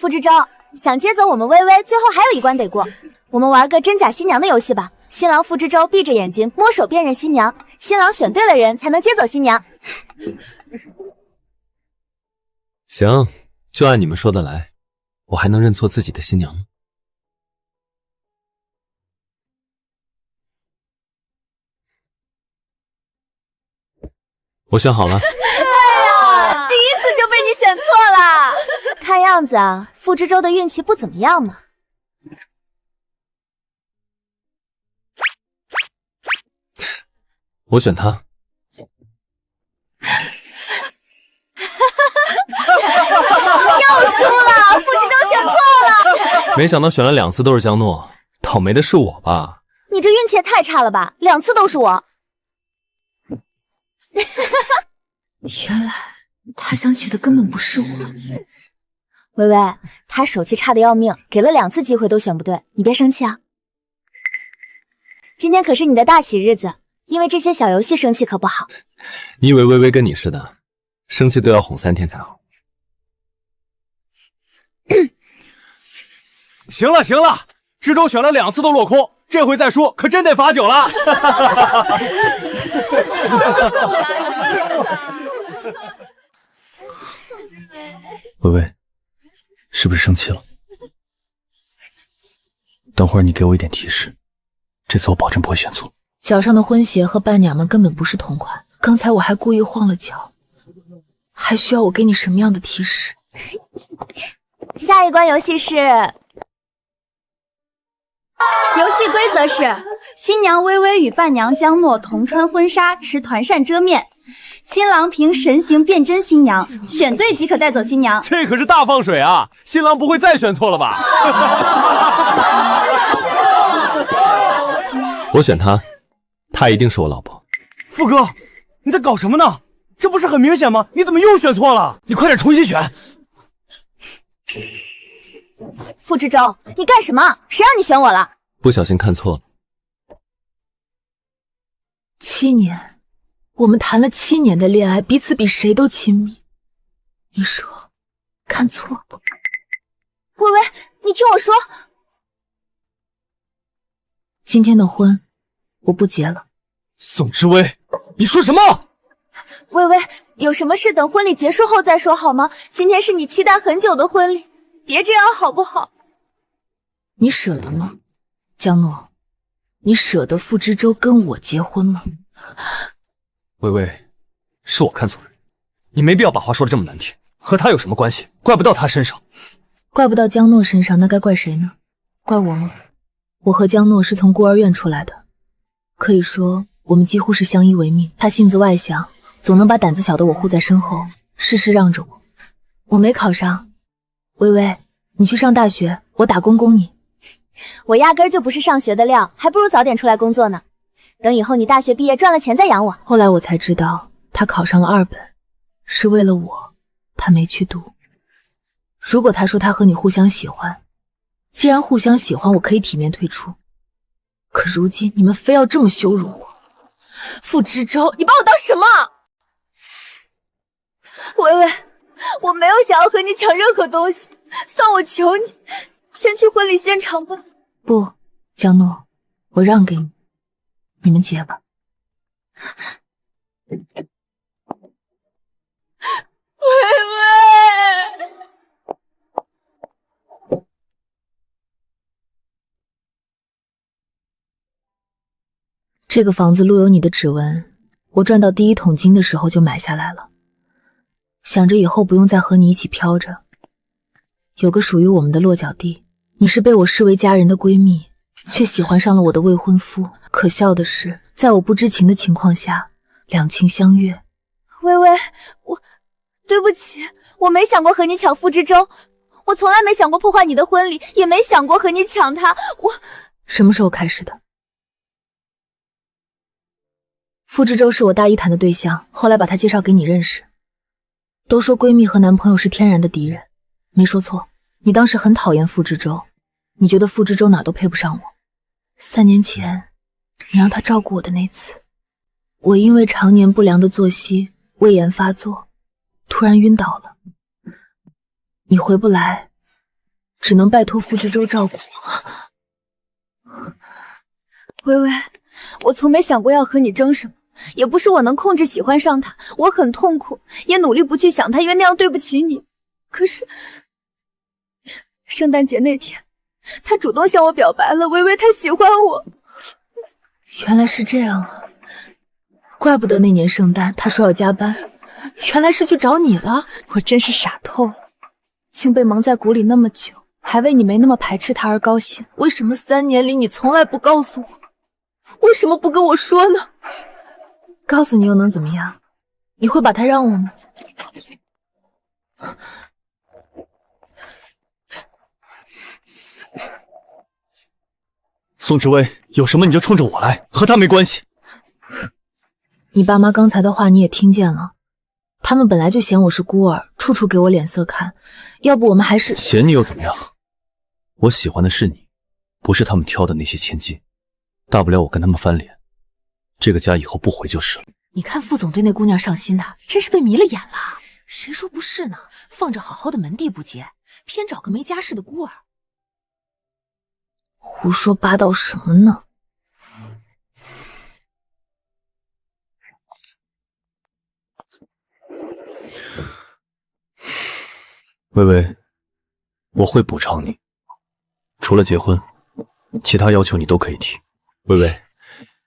傅志昭，想接走我们微微，最后还有一关得过。我们玩个真假新娘的游戏吧。新郎傅志昭闭着眼睛摸手辨认新娘，新郎选对了人才能接走新娘。行，就按你们说的来。我还能认错自己的新娘吗？我选好了。哎呀，第一次就被你选错了。看样子啊，傅志洲的运气不怎么样嘛。我选他。又输了，傅志洲选错了。没想到选了2次都是江诺，倒霉的是我吧？你这运气也太差了吧，2次都是我。原来他想娶的根本不是我。微微，他手气差的要命，给了2次机会都选不对，你别生气啊。今天可是你的大喜日子，因为这些小游戏生气可不好。你以为微微跟你似的，生气都要哄3天才好？行了行了，知州选了2次都落空，这回再输可真得罚酒了。微微，是不是生气了？等会儿你给我一点提示，这次我保证不会选错。脚上的婚鞋和伴娘们根本不是同款，刚才我还故意晃了脚，还需要我给你什么样的提示？下一关游戏是，游戏规则是：新娘微微与伴娘江诺同穿婚纱，持团扇遮面。新郎凭神形辨真新娘，选对即可带走新娘。这可是大放水啊！新郎不会再选错了吧？我选她，她一定是我老婆。傅哥，你在搞什么呢？这不是很明显吗？你怎么又选错了？你快点重新选。傅志洲，你干什么？谁让你选我了？不小心看错了。7年，我们谈了7年的恋爱，彼此比谁都亲密。你说，看错不？微微，你听我说，今天的婚，我不结了。宋之薇，你说什么？微微，有什么事等婚礼结束后再说好吗？今天是你期待很久的婚礼，别这样好不好？你舍得吗，江诺？你舍得傅知州跟我结婚吗？微微，是我看错人，你没必要把话说得这么难听。和他有什么关系？怪不到他身上。怪不到江诺身上，那该怪谁呢？怪我吗？我和江诺是从孤儿院出来的，可以说我们几乎是相依为命。他性子外向，总能把胆子小的我护在身后，事事让着我。我没考上，微微，你去上大学，我打工供你。我压根就不是上学的料，还不如早点出来工作呢。等以后你大学毕业赚了钱再养我。后来我才知道，他考上了2本，是为了我，他没去读。如果他说他和你互相喜欢，既然互相喜欢，我可以体面退出。可如今你们非要这么羞辱我，傅知州，你把我当什么？微微，我没有想要和你抢任何东西，算我求你，先去婚礼现场吧。不，江诺，我让给你，你们结吧。微微，这个房子录有你的指纹，我赚到第1桶金的时候就买下来了，想着以后不用再和你一起飘着，有个属于我们的落脚地。你是被我视为家人的闺蜜，却喜欢上了我的未婚夫。可笑的是，在我不知情的情况下，两情相悦。微微，对不起，我没想过和你抢傅知州，我从来没想过破坏你的婚礼，也没想过和你抢他。什么时候开始的？傅知州是我大一谈的对象，后来把他介绍给你认识。都说闺蜜和男朋友是天然的敌人，没说错。你当时很讨厌傅知州，你觉得傅知州哪都配不上我。3年前，你让他照顾我的那次，我因为常年不良的作息，胃炎发作，突然晕倒了。你回不来，只能拜托傅知州照顾。微微，我从没想过要和你争什么，也不是我能控制喜欢上他，我很痛苦，也努力不去想他，因为那样对不起你。可是，圣诞节那天，他主动向我表白了，微微他喜欢我。原来是这样啊，怪不得那年圣诞他说要加班，原来是去找你了。我真是傻透了，竟被蒙在鼓里那么久，还为你没那么排斥他而高兴。为什么3年里你从来不告诉我？为什么不跟我说呢？告诉你又能怎么样？你会把他让我吗？宋志威，有什么你就冲着我来，和他没关系。你爸妈刚才的话你也听见了，他们本来就嫌我是孤儿，处处给我脸色看，要不我们还是……嫌你又怎么样？我喜欢的是你，不是他们挑的那些千金。大不了我跟他们翻脸，这个家以后不回就是了。你看副总对那姑娘上心的，真是被迷了眼了。谁说不是呢？放着好好的门第不结，偏找个没家世的孤儿。胡说八道什么呢？微微，我会补偿你，除了结婚，其他要求你都可以提。微微，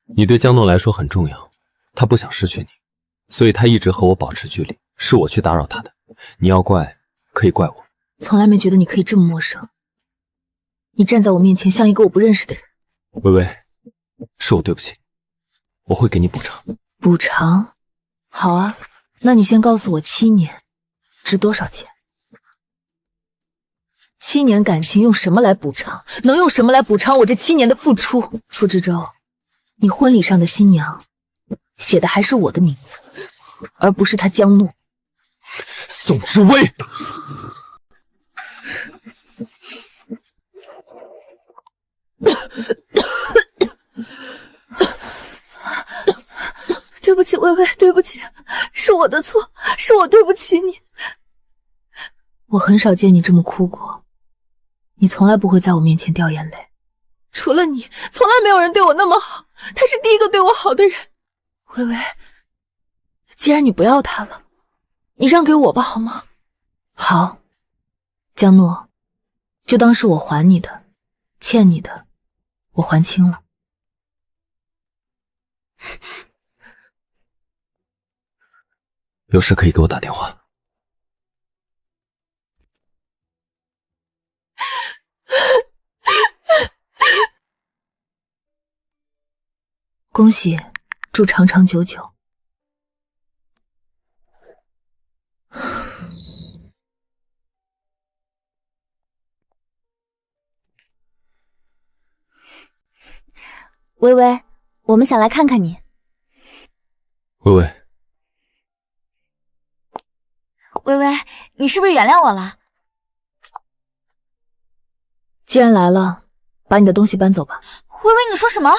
你对江诺来说很重要，他不想失去你，所以他一直和我保持距离，是我去打扰他的。你要怪，可以怪我。从来没觉得你可以这么陌生。你站在我面前像一个我不认识的人。微微，是我对不起，我会给你补偿。补偿？好啊，那你先告诉我7年值多少钱？7年感情用什么来补偿？能用什么来补偿我这7年的付出？傅知州，你婚礼上的新娘写的还是我的名字，而不是他江诺。宋之威，对不起，微微，对不起，是我的错，是我对不起你。我很少见你这么哭过，你从来不会在我面前掉眼泪。除了你，从来没有人对我那么好，他是第一个对我好的人。微微，既然你不要他了，你让给我吧，好吗？好，江诺，就当是我还你的，欠你的，我还清了。有事可以给我打电话。恭喜，祝长长久久。微微，我们想来看看你。微微，微微，你是不是原谅我了？既然来了，把你的东西搬走吧。微微，你说什么？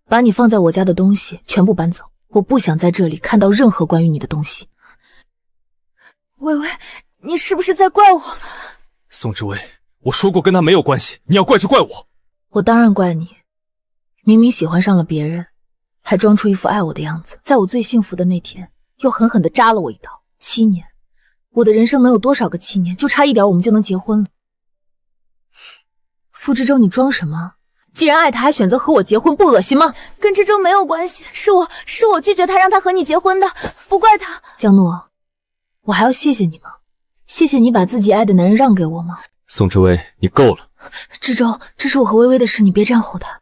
把你放在我家的东西全部搬走，我不想在这里看到任何关于你的东西。微微，你是不是在怪我？宋之威，我说过跟他没有关系，你要怪就怪我。我当然怪你，明明喜欢上了别人，还装出一副爱我的样子，在我最幸福的那天，又狠狠地扎了我一刀。7年，我的人生能有多少个7年？就差一点我们就能结婚了。傅知州，你装什么？既然爱他，还选择和我结婚，不恶心吗？跟知州没有关系，是我拒绝他，让他和你结婚的，不怪他。江诺，我还要谢谢你吗？谢谢你把自己爱的男人让给我吗？宋之威，你够了。知州，这是我和微微的事，你别这样吼他。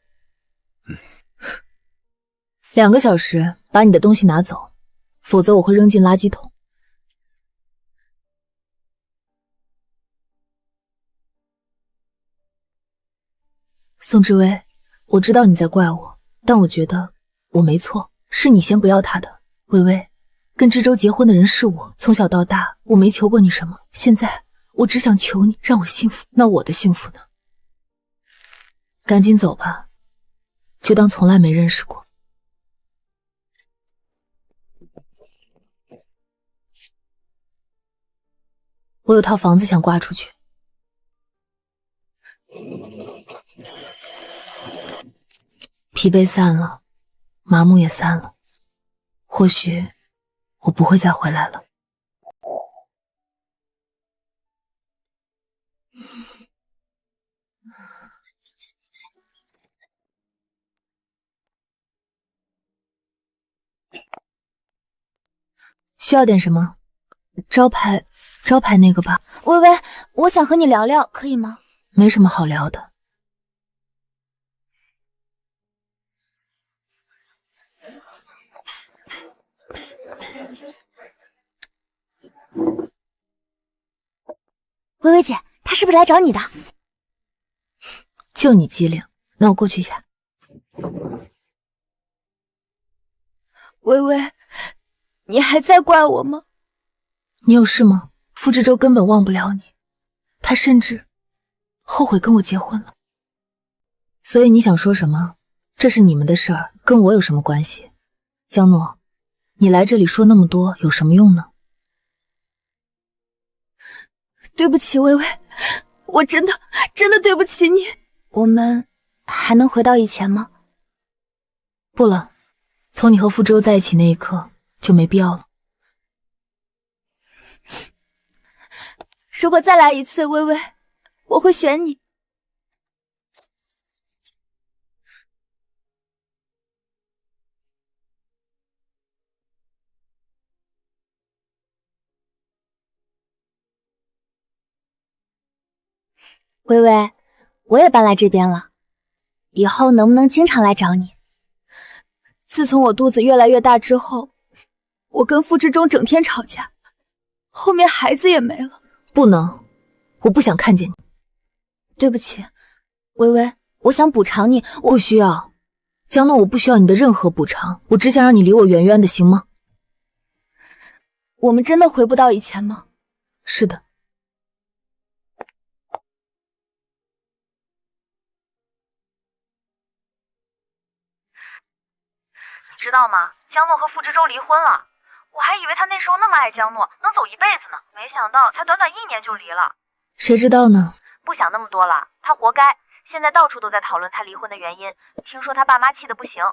2个小时把你的东西拿走，否则我会扔进垃圾桶。宋之威，我知道你在怪我，但我觉得我没错，是你先不要他的。微微，跟知州结婚的人是我，从小到大我没求过你什么，现在我只想求你让我幸福。那我的幸福呢？赶紧走吧，就当从来没认识过。我有套房子想挂出去。疲惫散了，麻木也散了，或许我不会再回来了。需要点什么？招牌那个吧。微微，我想和你聊聊，可以吗？没什么好聊的。微微姐，她是不是来找你的？就你机灵，那我过去一下。微微，你还在怪我吗？你有事吗？傅志洲根本忘不了你，他甚至后悔跟我结婚了。所以你想说什么？这是你们的事儿，跟我有什么关系？江诺，你来这里说那么多有什么用呢？对不起，微微，我真的对不起你。我们还能回到以前吗？不了，从你和傅志洲在一起那一刻就没必要了。如果再来一次，微微，我会选你。微微，我也搬来这边了，以后能不能经常来找你？自从我肚子越来越大之后，我跟傅志忠整天吵架，后面孩子也没了。不能，我不想看见你。对不起，微微，我想补偿你。不需要，江诺，我不需要你的任何补偿，我只想让你离我远远的，行吗？我们真的回不到以前吗？是的。你知道吗？江诺和傅志洲离婚了，我还以为他那时候那么爱江诺，能走一辈子呢，没想到才短短1年就离了。谁知道呢？不想那么多了，他活该。现在到处都在讨论他离婚的原因，听说他爸妈气得不行。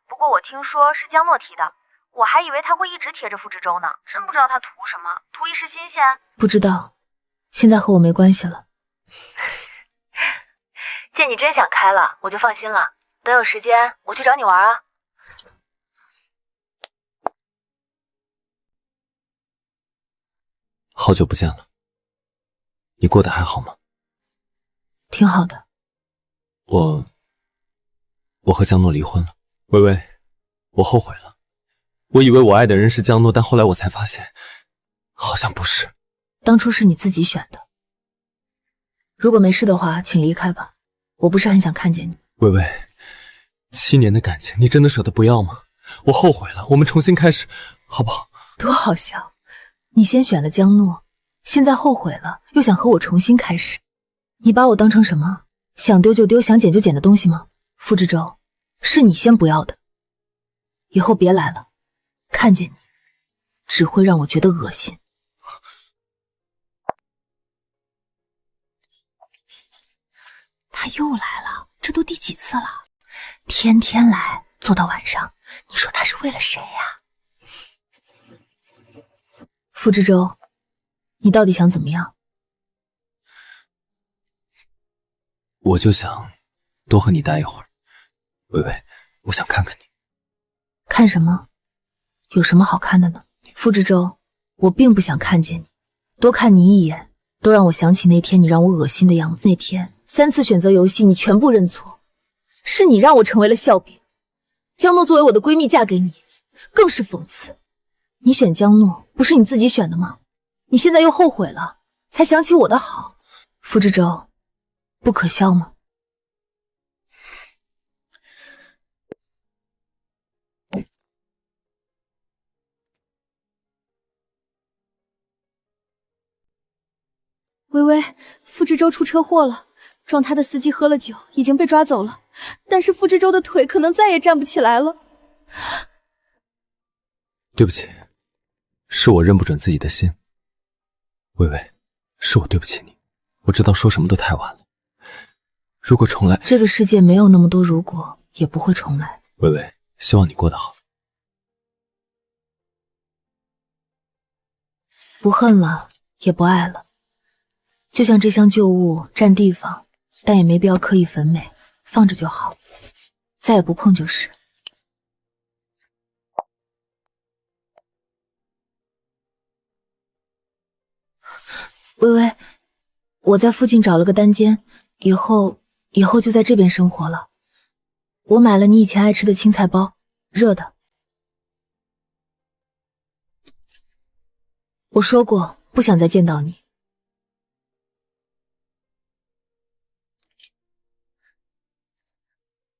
不过我听说是江诺提的，我还以为他会一直贴着傅志洲呢，真不知道他图什么，图一时新鲜？不知道，现在和我没关系了。见你真想开了，我就放心了。等有时间我去找你玩啊。好久不见了，你过得还好吗？挺好的。我和江诺离婚了。微微，我后悔了。我以为我爱的人是江诺，但后来我才发现，好像不是。当初是你自己选的。如果没事的话，请离开吧，我不是很想看见你。微微，7年的感情，你真的舍得不要吗？我后悔了，我们重新开始，好不好？多好笑！你先选了江诺，现在后悔了，又想和我重新开始。你把我当成什么？想丢就丢，想捡就捡的东西吗？傅志洲，是你先不要的。以后别来了，看见你只会让我觉得恶心。他又来了，这都第几次了？天天来，做到晚上，你说他是为了谁呀？傅志洲，你到底想怎么样？我就想多和你待一会儿。微微，我想看看你。看什么？有什么好看的呢？傅志洲，我并不想看见你，多看你一眼，都让我想起那天你让我恶心的样子。那天3次选择游戏，你全部认错，是你让我成为了笑柄。江诺作为我的闺蜜嫁给你，更是讽刺。你选江诺，不是你自己选的吗？你现在又后悔了，才想起我的好。傅志洲，不可笑吗？微微，傅志洲出车祸了，撞他的司机喝了酒，已经被抓走了。但是傅志洲的腿可能再也站不起来了。对不起，是我认不准自己的心。微微，是我对不起你，我知道说什么都太晚了。如果重来，这个世界没有那么多如果，也不会重来。微微，希望你过得好。不恨了，也不爱了，就像这箱旧物占地方，但也没必要刻意焚美，放着就好，再也不碰就是。微微，我在附近找了个单间，以后就在这边生活了。我买了你以前爱吃的青菜包，热的。我说过不想再见到你。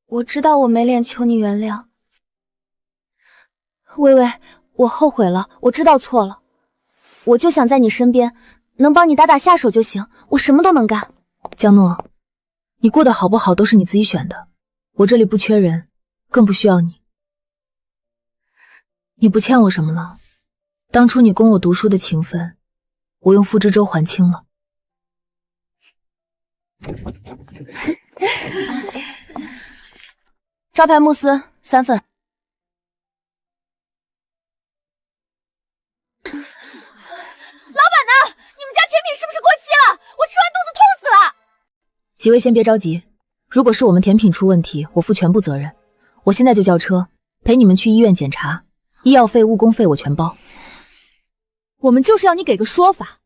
我知道我没脸求你原谅，微微，我后悔了，我知道错了，我就想在你身边，能帮你打打下手就行，我什么都能干。江诺，你过得好不好都是你自己选的，我这里不缺人，更不需要你。你不欠我什么了，当初你供我读书的情分，我用付之舟还清了。招牌慕斯3份。老板呢？你们家甜品是不是过期了？我吃完肚子痛死了。几位先别着急，如果是我们甜品出问题，我负全部责任。我现在就叫车陪你们去医院检查，医药费、误工费我全包。我们就是要你给个说法，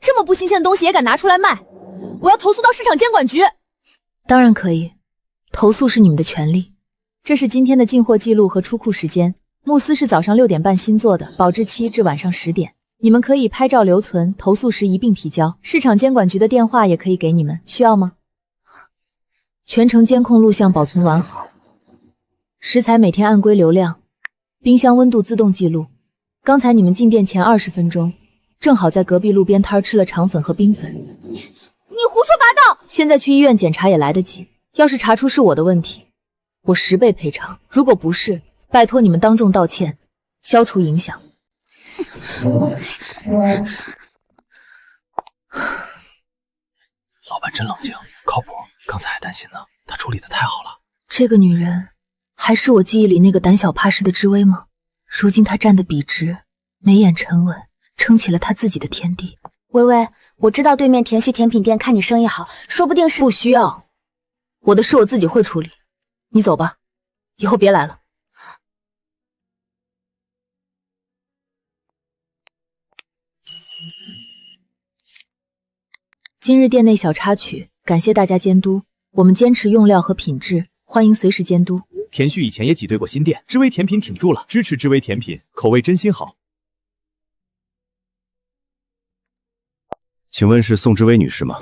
这么不新鲜的东西也敢拿出来卖，我要投诉到市场监管局。当然可以，投诉是你们的权利。这是今天的进货记录和出库时间，慕斯是早上6点半新做的，保质期至晚上10点。你们可以拍照留存，投诉时一并提交。市场监管局的电话也可以给你们，需要吗？全程监控录像保存完好，食材每天按规流量，冰箱温度自动记录。刚才你们进店前20分钟，正好在隔壁路边摊吃了肠粉和冰粉。你胡说八道！现在去医院检查也来得及，要是查出是我的问题，我10倍赔偿，如果不是，拜托你们当众道歉，消除影响。老板真冷静，靠谱。刚才还担心呢，他处理的太好了。这个女人还是我记忆里那个胆小怕事的知薇吗？如今她站得笔直，眉眼沉稳，撑起了她自己的天地。微微，我知道对面田旭甜品店看你生意好，说不定是……不需要，我的事我自己会处理。你走吧，以后别来了。今日店内小插曲，感谢大家监督，我们坚持用料和品质，欢迎随时监督。田旭以前也挤兑过新店，知薇甜品挺住了，支持知薇甜品，口味真心好。请问是宋知薇女士吗？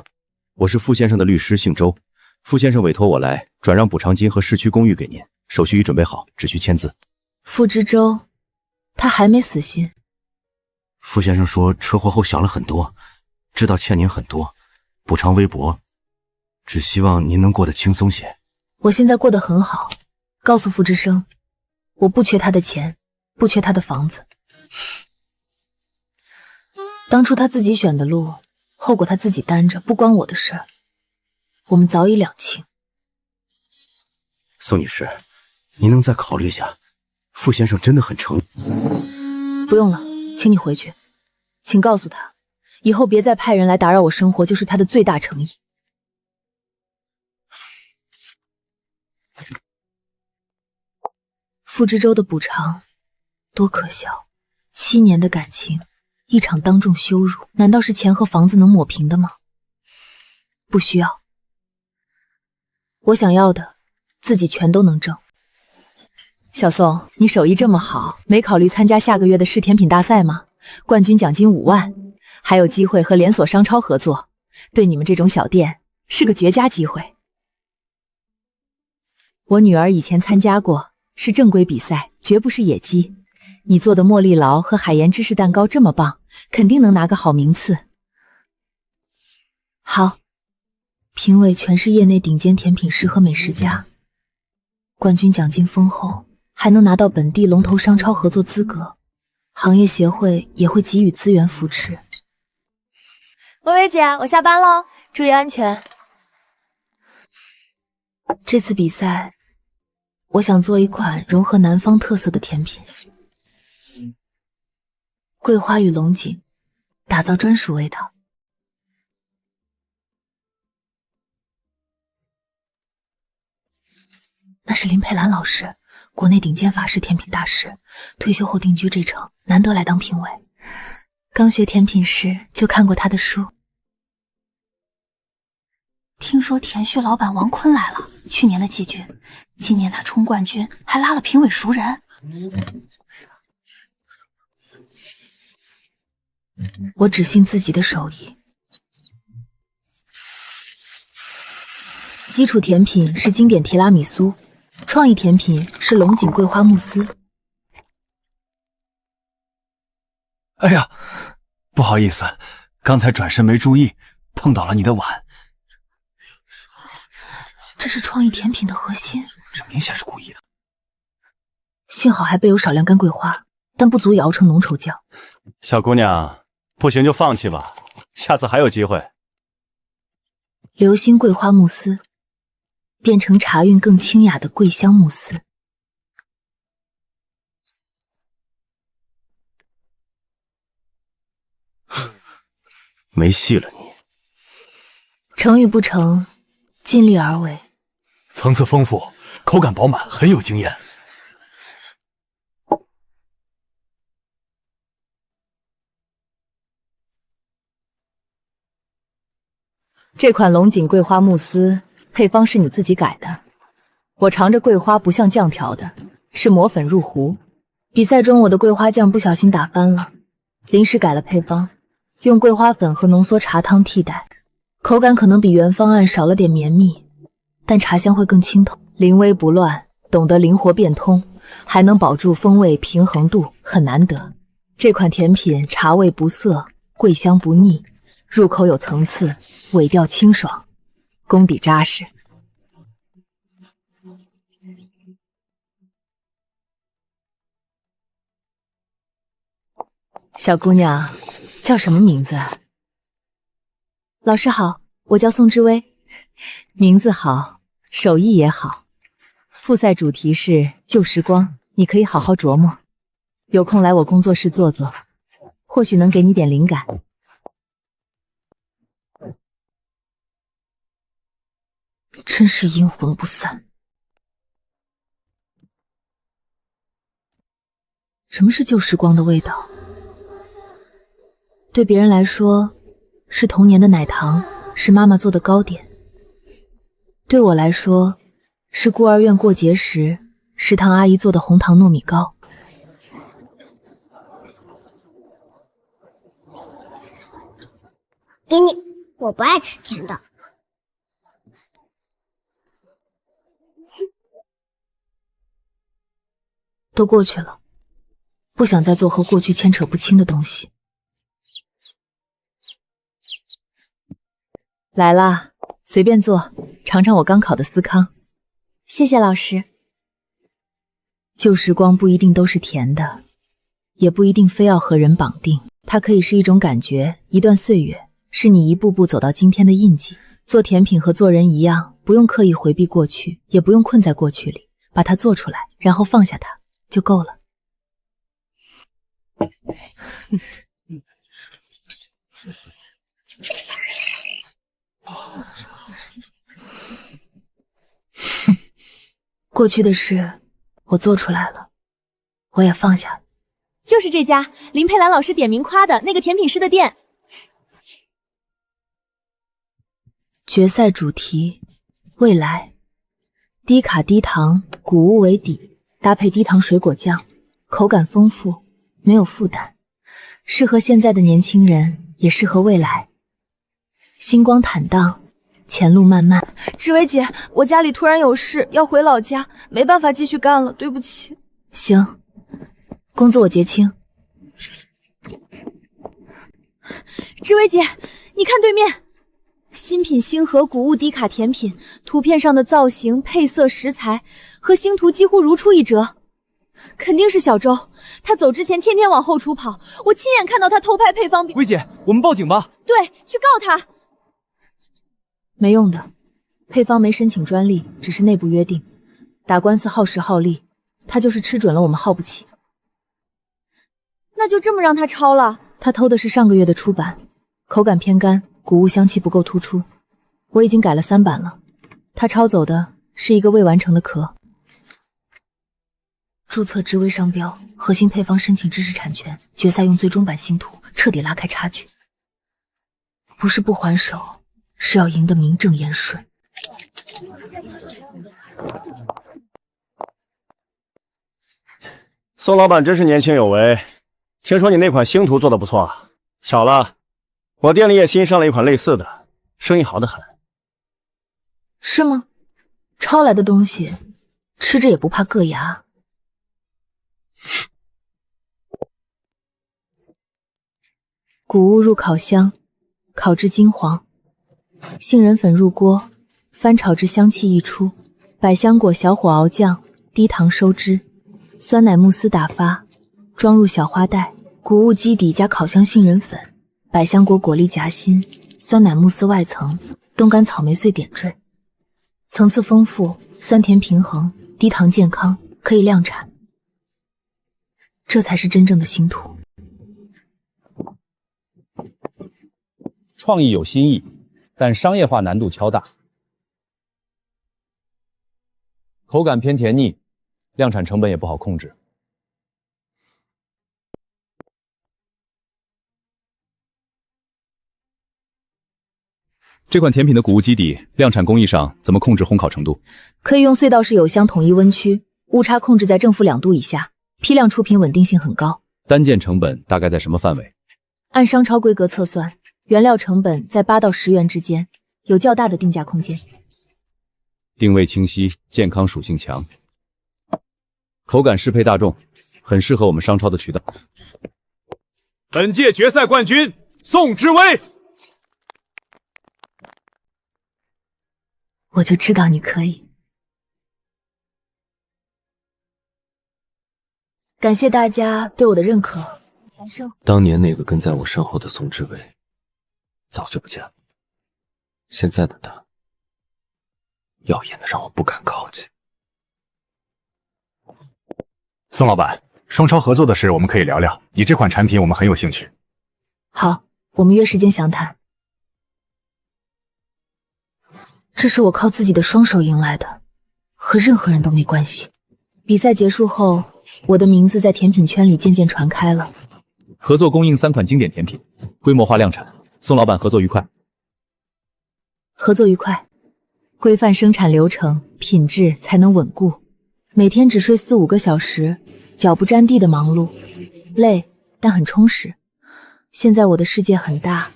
我是傅先生的律师，姓周。傅先生委托我来转让补偿金和市区公寓给您，手续已准备好，只需签字。傅知舟，他还没死心。傅先生说车祸后想了很多，知道欠您很多，补偿微薄，只希望您能过得轻松些。我现在过得很好，告诉傅之生，我不缺他的钱，不缺他的房子。当初他自己选的路，后果他自己担着，不关我的事儿。我们早已两清。宋女士，您能再考虑一下？傅先生真的很诚意。不用了，请你回去，请告诉他，以后别再派人来打扰我生活，就是他的最大诚意。傅知舟的补偿多可笑，7年的感情，一场当众羞辱，难道是钱和房子能抹平的吗？不需要，我想要的自己全都能挣。小宋，你手艺这么好，没考虑参加下个月的市甜品大赛吗？冠军奖金5万，还有机会和连锁商超合作，对你们这种小店是个绝佳机会。我女儿以前参加过，是正规比赛，绝不是野鸡。你做的茉莉劳和海盐芝士蛋糕这么棒，肯定能拿个好名次。好，评委全是业内顶尖甜品师和美食家，冠军奖金丰厚，还能拿到本地龙头商超合作资格，行业协会也会给予资源扶持。微微姐，我下班喽，注意安全。这次比赛我想做一款融合南方特色的甜品，桂花与龙井，打造专属味道。那是林佩兰老师，国内顶尖法式甜品大师，退休后定居这城，难得来当评委。刚学甜品时就看过他的书。听说田旭老板王坤来了，去年的季军，今年他冲冠军，还拉了评委熟人。我只信自己的手艺。基础甜品是经典提拉米苏，创意甜品是龙井桂花慕斯。哎呀，不好意思，刚才转身没注意，碰倒了你的碗。这是创意甜品的核心，这明显是故意的。幸好还备有少量干桂花，但不足以熬成浓稠酱。小姑娘，不行就放弃吧，下次还有机会。流心桂花慕斯，变成茶韵更清雅的桂香慕斯。没戏了你！成与不成，尽力而为。层次丰富，口感饱满，很有经验。这款龙井桂花慕斯配方是你自己改的，我尝着桂花不像酱调的，是磨粉入壶。比赛中我的桂花酱不小心打翻了，临时改了配方，用桂花粉和浓缩茶汤替代，口感可能比原方案少了点绵密，但茶香会更清透，临危不乱，懂得灵活变通，还能保住风味平衡度，很难得。这款甜品茶味不涩，桂香不腻，入口有层次，尾调清爽，功底扎实。小姑娘，叫什么名字啊？老师好，我叫宋之薇。名字好，手艺也好。复赛主题是旧时光，你可以好好琢磨。有空来我工作室坐坐，或许能给你点灵感。真是阴魂不散。什么是旧时光的味道？对别人来说，是童年的奶糖，是妈妈做的糕点；对我来说，是孤儿院过节时食堂阿姨做的红糖糯米糕。给你，我不爱吃甜的。都过去了，不想再做和过去牵扯不清的东西。来啦，随便坐，尝尝我刚烤的司康。谢谢老师。旧时光不一定都是甜的，也不一定非要和人绑定，它可以是一种感觉，一段岁月，是你一步步走到今天的印记。做甜品和做人一样，不用刻意回避过去，也不用困在过去里，把它做出来，然后放下它就够了。过去的事我做出来了，我也放下了。就是这家林佩兰老师点名夸的那个甜品师的店。决赛主题未来，低卡低糖，谷物为底，搭配低糖水果酱，口感丰富，没有负担，适合现在的年轻人，也适合未来。星光坦荡，前路漫漫。志薇姐，我家里突然有事要回老家，没办法继续干了，对不起。行，工资我结清。志薇姐，你看对面，新品星河谷物低卡甜品，图片上的造型、配色、食材和星图几乎如出一辙。肯定是小周，他走之前天天往后厨跑，我亲眼看到他偷拍配方表。薇姐，我们报警吧。对，去告他。没用的，配方没申请专利，只是内部约定。打官司耗时耗力，他就是吃准了我们耗不起。那就这么让他抄了？他偷的是上个月的初版，口感偏干，谷物香气不够突出。我已经改了3版了，他抄走的是一个未完成的壳。注册知微商标，核心配方申请知识产权，决赛用最终版星图，彻底拉开差距。不是不还手，是要赢得名正言顺。宋老板真是年轻有为，听说你那款星图做的不错啊。巧了，我店里也新上了一款类似的，生意好得很。是吗？抄来的东西，吃着也不怕硌牙。谷物入烤箱，烤至金黄，杏仁粉入锅，翻炒至香气溢出，百香果小火熬酱，低糖收汁，酸奶慕斯打发，装入小花袋，谷物基底加烤箱杏仁粉，百香果果粒夹心，酸奶慕斯外层，冻干草莓碎点缀，层次丰富，酸甜平衡，低糖健康，可以量产。这才是真正的星图。创意有新意，但商业化难度超大，口感偏甜腻，量产成本也不好控制。这款甜品的谷物基底，量产工艺上怎么控制烘烤程度？可以用隧道式油箱统一温区，误差控制在正负2度以下，批量出品稳定性很高。单件成本大概在什么范围？按商超规格测算，原料成本在8到10元之间，有较大的定价空间。定位清晰，健康属性强，口感适配大众，很适合我们商超的渠道。本届决赛冠军宋之威，我就知道你可以。感谢大家对我的认可。当年那个跟在我身后的宋之威，早就不见了。现在的他，耀眼的让我不敢靠近。宋老板，双超合作的事我们可以聊聊，你这款产品我们很有兴趣。好，我们约时间详谈。这是我靠自己的双手赢来的，和任何人都没关系。比赛结束后，我的名字在甜品圈里渐渐传开了。合作供应3款经典甜品，规模化量产。宋老板合作愉快。合作愉快。规范生产流程，品质才能稳固。每天只睡4、5个小时，脚不沾地的忙碌，累但很充实。现在我的世界很大，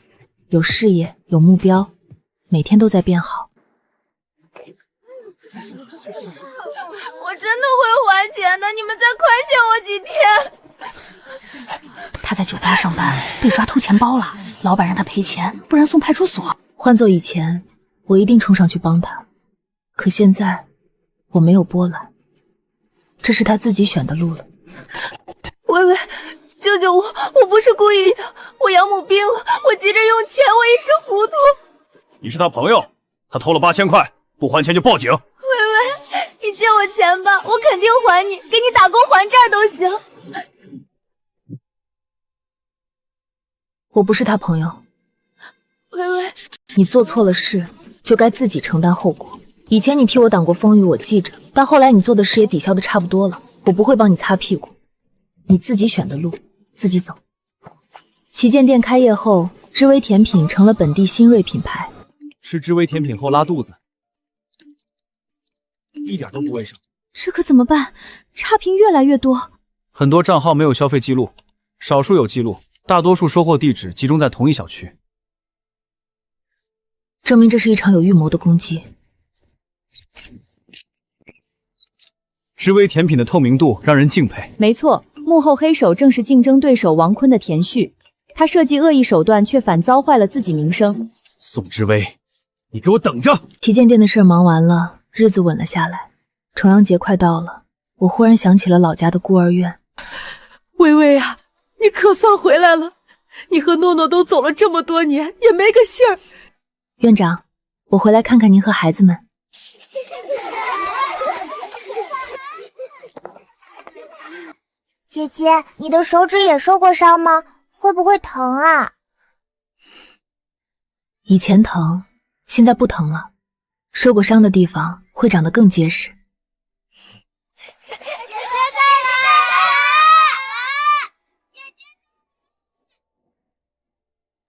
有事业，有目标，每天都在变好。我真的会还钱的，你们再宽限我几天。他在酒吧上班，被抓偷钱包了，老板让他赔钱，不然送派出所。换做以前，我一定冲上去帮他，可现在我没有波澜，这是他自己选的路了。微微，救救我！我不是故意的，我养母病了，我急着用钱，我一时糊涂。你是他朋友，他偷了8000块，不还钱就报警。微微，你借我钱吧，我肯定还你，给你打工还债都行。我不是他朋友。微微，你做错了事，就该自己承担后果。以前你替我挡过风雨，我记着，但后来你做的事也抵消的差不多了，我不会帮你擦屁股。你自己选的路，自己走。旗舰店开业后，知微甜品成了本地新锐品牌。吃知微甜品后拉肚子，一点都不卫生。这可怎么办？差评越来越多。很多账号没有消费记录，少数有记录，大多数收货地址集中在同一小区，证明这是一场有预谋的攻击。知微甜品的透明度让人敬佩。没错，幕后黑手正是竞争对手王坤的田旭，他设计恶意手段，却反遭坏了自己名声。宋知微，你给我等着！旗舰店的事忙完了，日子稳了下来。重阳节快到了，我忽然想起了老家的孤儿院。微微啊，你可算回来了！你和诺诺都走了这么多年，也没个信儿。院长，我回来看看您和孩子们。姐姐，你的手指也受过伤吗？会不会疼啊？以前疼，现在不疼了。受过伤的地方会长得更结实。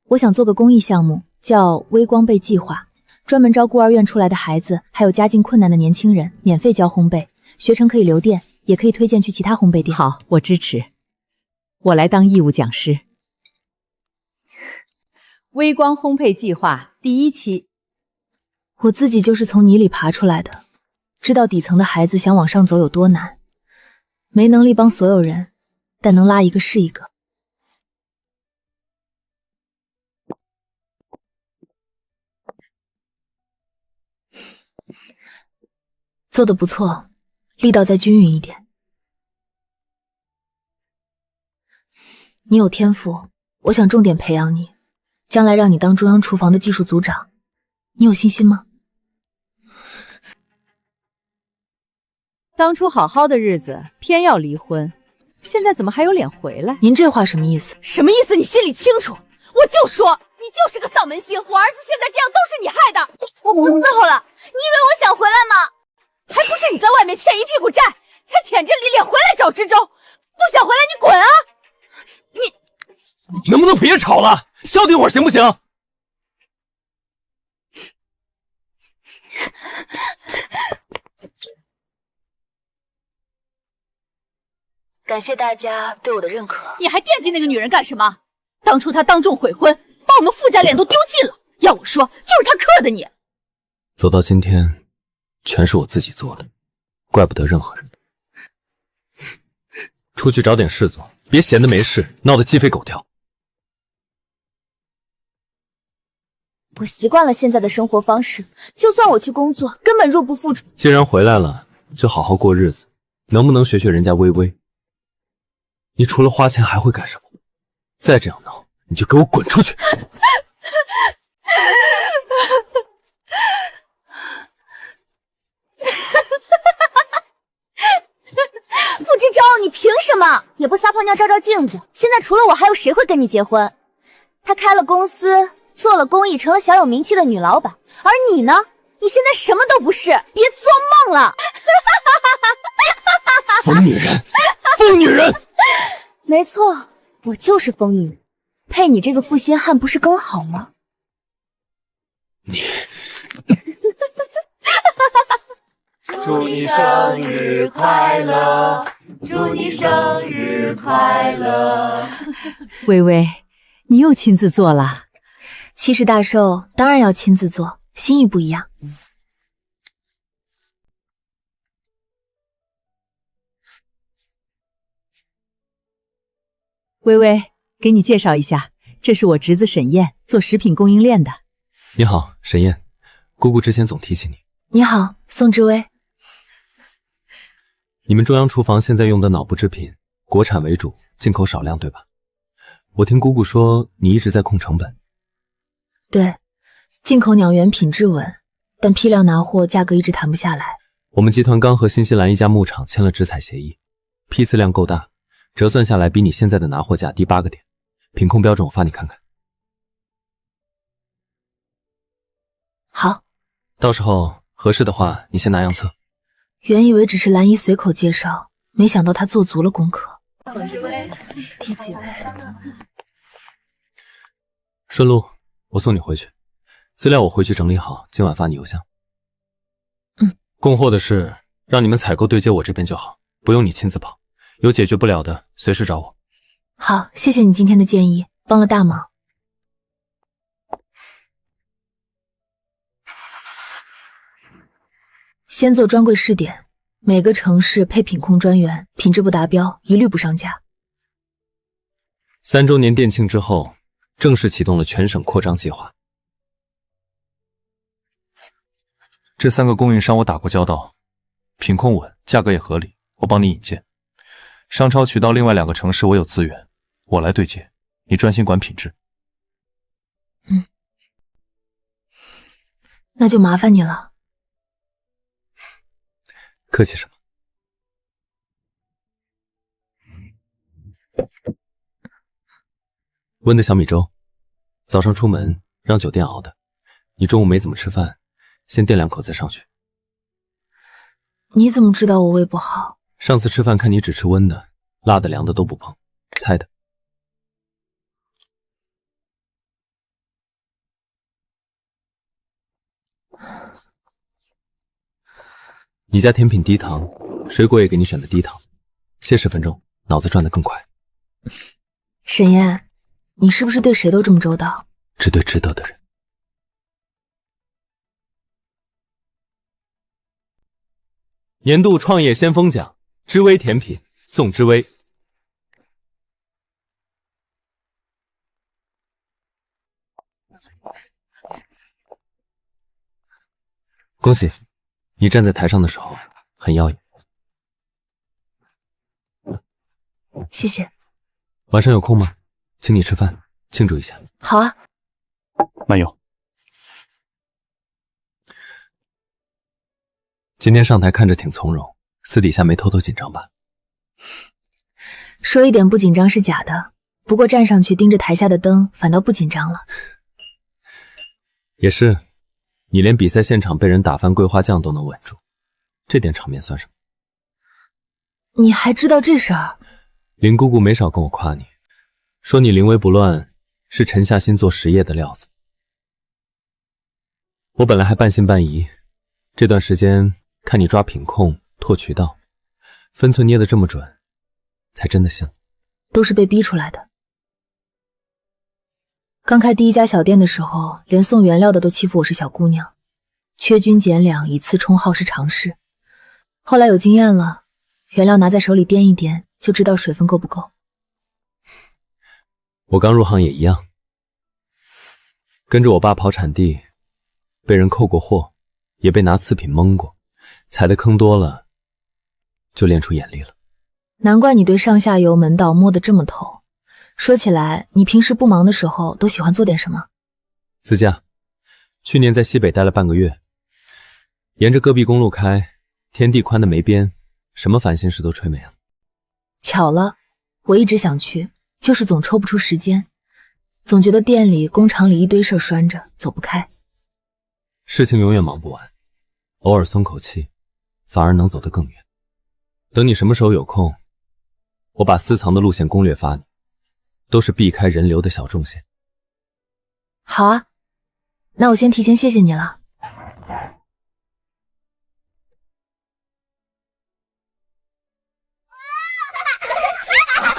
我想做个公益项目，叫微光贝计划，专门招孤儿院出来的孩子，还有家境困难的年轻人，免费教烘焙，学成可以留店，也可以推荐去其他烘焙店。好，我支持。我来当义务讲师。微光烘焙计划第1期。我自己就是从泥里爬出来的，知道底层的孩子想往上走有多难，没能力帮所有人，但能拉一个是一个。做得不错，力道再均匀一点。你有天赋，我想重点培养你，将来让你当中央厨房的技术组长，你有信心吗？当初好好的日子偏要离婚，现在怎么还有脸回来？您这话什么意思？什么意思？你心里清楚。我就说你就是个丧门星，我儿子现在这样都是你害的。我不伺候了，你以为我想回来吗？还不是你在外面欠一屁股债，才舔着李脸回来找知州。不想回来你滚啊！能不能别吵了，消停会儿行不行？感谢大家对我的认可。你还惦记那个女人干什么？当初她当众悔婚，把我们傅家脸都丢尽了。要我说，就是她克的你。走到今天，全是我自己做的，怪不得任何人。出去找点事做，别闲得没事，闹得鸡飞狗跳。我习惯了现在的生活方式，就算我去工作，根本入不敷出。既然回来了，就好好过日子，能不能学学人家微微？你除了花钱还会干什么？再这样闹，你就给我滚出去！傅知州，你凭什么也不撒泡尿照照镜子？现在除了我，还有谁会跟你结婚？他开了公司，做了公益，成了小有名气的女老板，而你呢？你现在什么都不是，别做梦了！疯女人，疯女人！没错，我就是疯女人，配你这个负心汉不是更好吗？你。祝你生日快乐，祝你生日快乐。微微，你又亲自做了70大寿，当然要亲自做，心意不一样。微微，给你介绍一下，这是我侄子沈燕，做食品供应链的。你好，沈燕，姑姑之前总提起你。你好，宋之薇。你们中央厨房现在用的脑部制品，国产为主，进口少量，对吧？我听姑姑说你一直在控成本。对，进口鸟源品质稳，但批量拿货价格一直谈不下来。我们集团刚和新西兰一家牧场签了制采协议，批次量够大，折算下来比你现在的拿货价低8个点。品控标准我发你看看。好，到时候合适的话，你先拿样册。原以为只是兰姨随口介绍，没想到她做足了功课。宋之薇，提几位？顺路，我送你回去。资料我回去整理好，今晚发你邮箱。供货的事让你们采购对接我这边就好，不用你亲自跑。有解决不了的，随时找我。好，谢谢你今天的建议，帮了大忙。先做专柜试点，每个城市配品控专员，品质不达标一律不上架。3周年店庆之后，正式启动了全省扩张计划。这3个供应商我打过交道，品控稳，价格也合理，我帮你引荐。商超渠道另外2个城市我有资源，我来对接，你专心管品质。那就麻烦你了。客气什么？温的小米粥，早上出门让酒店熬的。你中午没怎么吃饭，先垫2口再上去。你怎么知道我胃不好？上次吃饭看你只吃温的，辣的凉的都不碰，猜的。你家甜品低糖，水果也给你选的低糖，歇10分钟，脑子转得更快。沈燕，你是不是对谁都这么周到？只对值得的人。年度创业先锋奖，知微甜品送知微。恭喜，你站在台上的时候很耀眼。谢谢。晚上有空吗？请你吃饭，庆祝一下。好啊。慢用。今天上台看着挺从容，私底下没偷偷紧张吧？说一点不紧张是假的，不过站上去盯着台下的灯，反倒不紧张了。也是，你连比赛现场被人打翻桂花酱都能稳住，这点场面算什么？你还知道这事儿？林姑姑没少跟我夸你，说你临危不乱，是沉下心做实业的料子。我本来还半信半疑，这段时间看你抓品控、拓渠道，分寸捏得这么准，才真的信了。都是被逼出来的。刚开第一家小店的时候，连送原料的都欺负我是小姑娘，缺斤减两，以次充好是常事。后来有经验了，原料拿在手里掂一掂，就知道水分够不够。我刚入行也一样，跟着我爸跑产地，被人扣过货，也被拿次品蒙过，踩的坑多了，就练出眼力了。难怪你对上下游门道摸得这么透。说起来，你平时不忙的时候都喜欢做点什么？自驾，去年在西北待了半个月，沿着戈壁公路开，天地宽的没边，什么烦心事都吹没了。巧了，我一直想去，就是总抽不出时间，总觉得店里、工厂里一堆事儿拴着，走不开。事情永远忙不完，偶尔松口气，反而能走得更远。等你什么时候有空，我把私藏的路线攻略发你，都是避开人流的小众线。好啊，那我先提前谢谢你了。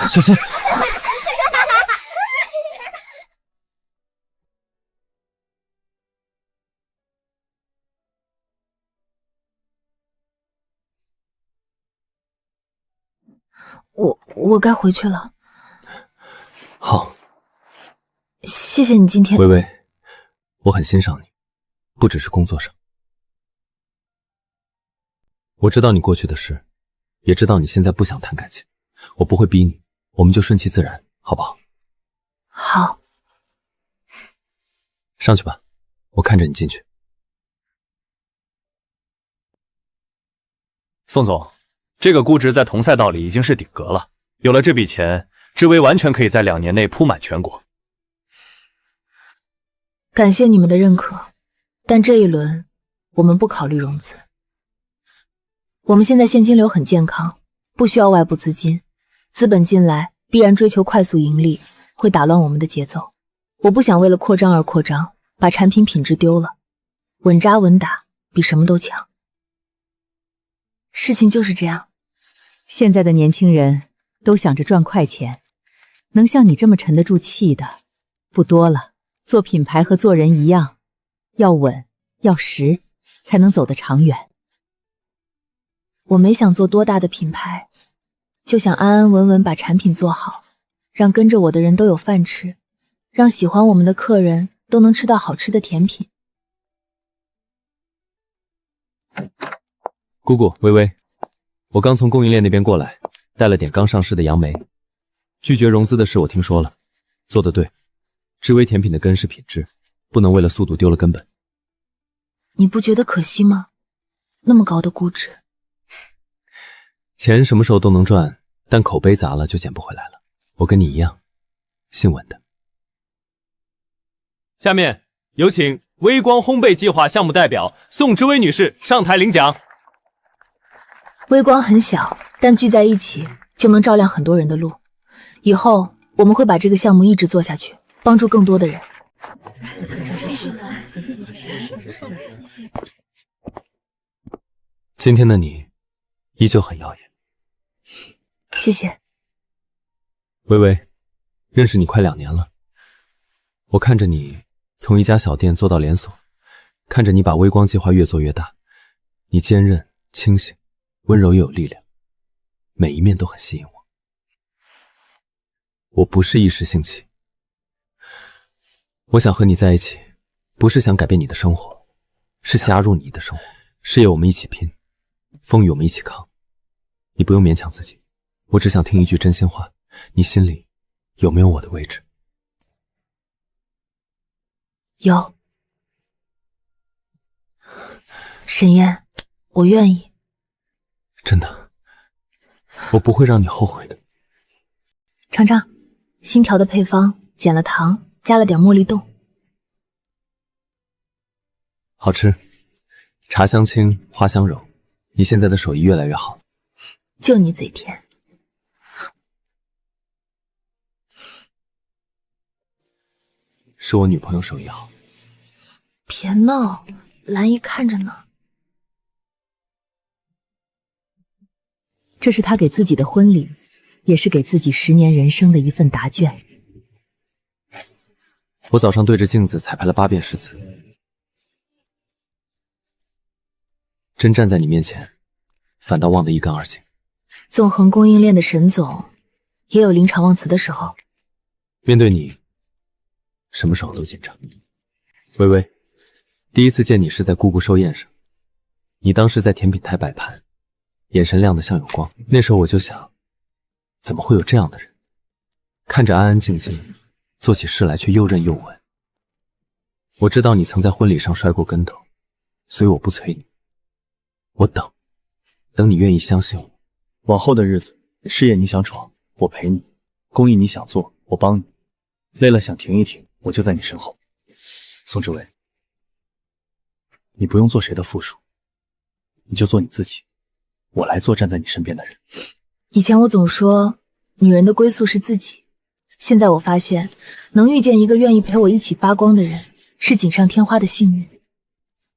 小心！我该回去了。好，谢谢你今天。微微，我很欣赏你，不只是工作上。我知道你过去的事，也知道你现在不想谈感情，我不会逼你，我们就顺其自然，好不好？好。上去吧，我看着你进去。宋总，这个估值在同赛道里已经是顶格了，有了这笔钱，知微完全可以在2年内铺满全国。感谢你们的认可，但这一轮我们不考虑融资。我们现在现金流很健康，不需要外部资金，资本进来必然追求快速盈利，会打乱我们的节奏。我不想为了扩张而扩张，把产品品质丢了。稳扎稳打比什么都强。事情就是这样。现在的年轻人都想着赚快钱，能像你这么沉得住气的不多了。做品牌和做人一样，要稳要实，才能走得长远。我没想做多大的品牌，就想安安稳稳把产品做好，让跟着我的人都有饭吃，让喜欢我们的客人都能吃到好吃的甜品。姑姑，微微，我刚从供应链那边过来，带了点刚上市的杨梅。拒绝融资的事我听说了，做得对。知微甜品的根是品质，不能为了速度丢了根本。你不觉得可惜吗？那么高的估值。钱什么时候都能赚，但口碑砸了就捡不回来了。我跟你一样，姓文的。下面有请微光烘焙计划项目代表宋之薇女士上台领奖。微光很小，但聚在一起就能照亮很多人的路。以后我们会把这个项目一直做下去，帮助更多的人。今天的你依旧很耀眼。谢谢。微微，认识你快2年了，我看着你从一家小店做到连锁，看着你把微光计划越做越大，你坚韧、清醒、温柔又有力量，每一面都很吸引我。我不是一时兴起，我想和你在一起，不是想改变你的生活，是加入你的生活。事业我们一起拼，风雨我们一起扛。你不用勉强自己，我只想听一句真心话，你心里有没有我的位置？有。沈燕，我愿意。真的，我不会让你后悔的。尝尝新调的配方，减了糖，加了点茉莉冻，好吃，茶香清，花香柔。你现在的手艺越来越好了。就你嘴甜。是我女朋友手艺好。别闹，兰姨看着呢。这是他给自己的婚礼，也是给自己10年人生的一份答卷。我早上对着镜子彩排了8遍诗词，真站在你面前，反倒忘得一干二净。纵横供应链的沈总，也有临场忘词的时候。面对你，什么时候都紧张。微微，第一次见你是在姑姑寿宴上，你当时在甜品台摆盘，眼神亮得像有光。那时候我就想，怎么会有这样的人，看着安安静静，做起事来却又韧又稳。我知道你曾在婚礼上摔过跟头，所以我不催你，我等你愿意相信我。往后的日子，事业你想闯，我陪你；公益你想做，我帮你；累了想停一停，我就在你身后。宋志伟，你不用做谁的附属，你就做你自己，我来做站在你身边的人。以前我总说女人的归宿是自己，现在我发现能遇见一个愿意陪我一起发光的人，是锦上添花的幸运。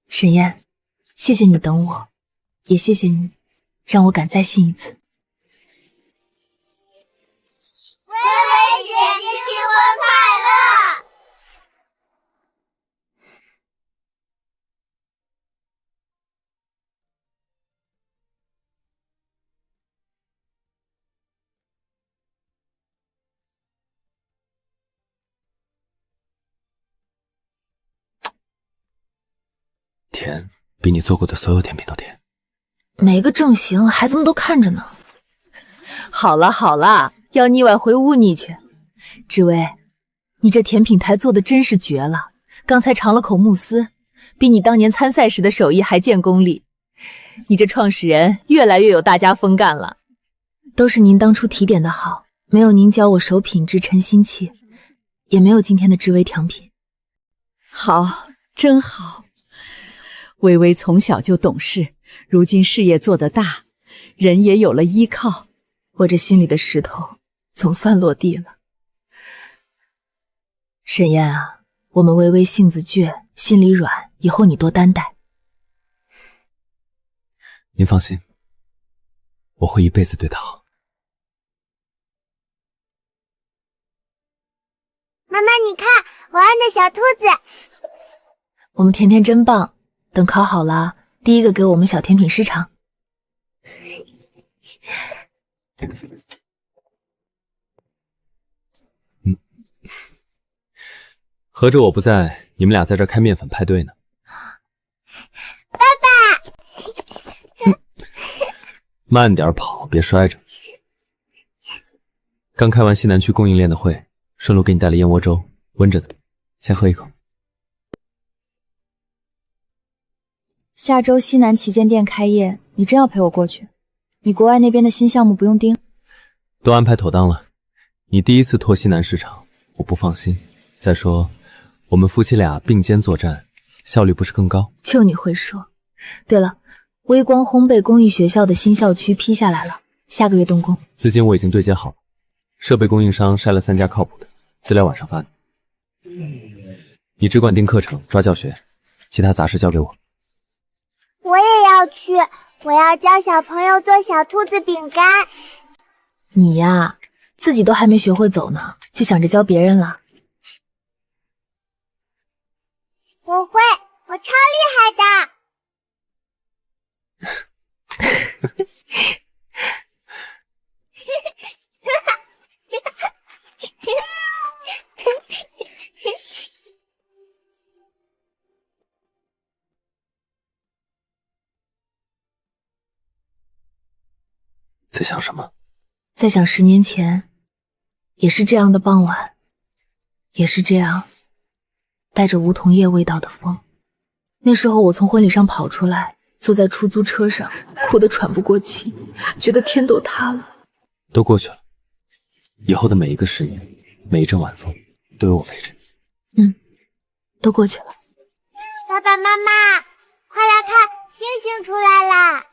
沈燕，谢谢你等我，也谢谢你让我敢再信一次。微微姐姐新婚快乐！甜，比你做过的所有甜品都甜。每个正形，孩子们都看着呢。好了好了，要腻歪回屋你去。志薇，你这甜品台做的真是绝了，刚才尝了口慕斯，比你当年参赛时的手艺还见功力。你这创始人越来越有大家风干了。都是您当初提点的好，没有您教我手品质沉心气，也没有今天的志薇甜品。好，真好。微微从小就懂事，如今事业做得大，人也有了依靠，我这心里的石头总算落地了。沈燕啊，我们微微性子倔，心里软，以后你多担待。您放心，我会一辈子对她好。妈妈，你看我爱的小兔子。我们甜甜真棒，等考好了，第一个给我们小甜品师尝。合着我不在，你们俩在这开面粉派对呢。爸爸，慢点跑，别摔着。刚开完西南区供应链的会，顺路给你带了燕窝粥，温着的，先喝一口。下周西南旗舰店开业，你真要陪我过去？你国外那边的新项目不用盯，都安排妥当了。你第一次拓西南市场，我不放心。再说，我们夫妻俩并肩作战，效率不是更高？就你会说。对了，微光烘焙公益学校的新校区批下来了，下个月动工。资金我已经对接好了，设备供应商筛了3家靠谱的，资料晚上发你。你只管定课程、抓教学，其他杂事交给我。我也要去，我要教小朋友做小兔子饼干。你呀，自己都还没学会走呢，就想着教别人了。我会，我超厉害的。在想什么？在想10年前，也是这样的傍晚，也是这样带着梧桐叶味道的风。那时候我从婚礼上跑出来，坐在出租车上，哭得喘不过气，觉得天都塌了。都过去了，以后的每一个10年，每一阵晚风，都有我陪着你。都过去了。爸爸妈妈，快来看，星星出来啦！